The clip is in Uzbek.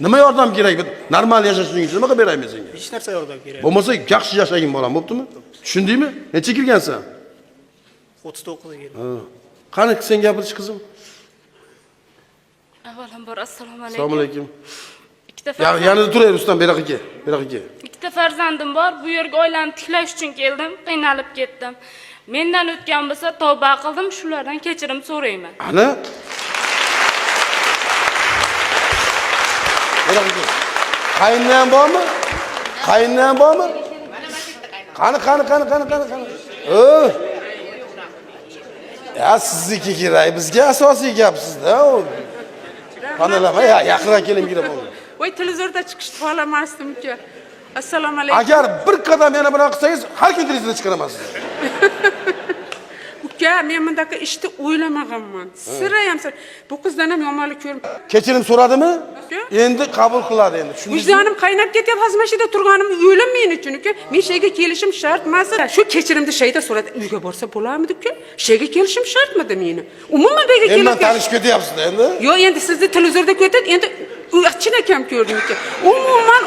Nima yordam kerak? Normal yashashing uchun nima qilib beraymi senga? Hech narsa yordam kerak. Bo'lmasa yaxshi yashagin bolam, bo'ptimi? Tushundingmi? Necha kirgansan? 39 yil. Qani sen gapirish qizim? Avvalambor assalomu alaykum. Assalomu alaykum. Ikkita farzand. Yanida turay Rustam, beraqa aka. Beraqa aka. Ikkita farzandim bor. Bu yerga oilamni tiklash uchun keldim. Qiynalib ketdim. Mendan o'tgan bo'lsa tavba qildim, shulardan kechirim so'rayman. Ana? Beraqa aka. Qaynam bormi? Qaynam bormi? Qani. Ya sizniki kerak, bizga asosiy gap sizda. Qanalama, yaqinroq keling gina bo'ldi. Voy televizorda chiqishni xohlamasdim uka. Assalomu alaykum. Agar bir qadam yana bunaqa qilsangiz, har kun televizorda chiqaraman sizni. Uka, men bundaqa ishni o'ylamaganman. Sirayam sir. Bu qizdan ham yomonlik ko'rdim. Kechirim so'radimi? Endi qabul qiladi endi. Vijdonim qaynab ketyapti, hozir mashida turganim yo'lim men uchun uka. Men shayga kelishim shart emas. Shu kechirimni shayda so'radi. Uyga borsa bo'larmidi uka? Shayga kelishim shartmidi meni? Umuman bega kelib. Men tanishib ketyapsiz endi. Yo'q, endi sizni televizorda ko'rdim, endi u chinakam ko'rdim uka. Umuman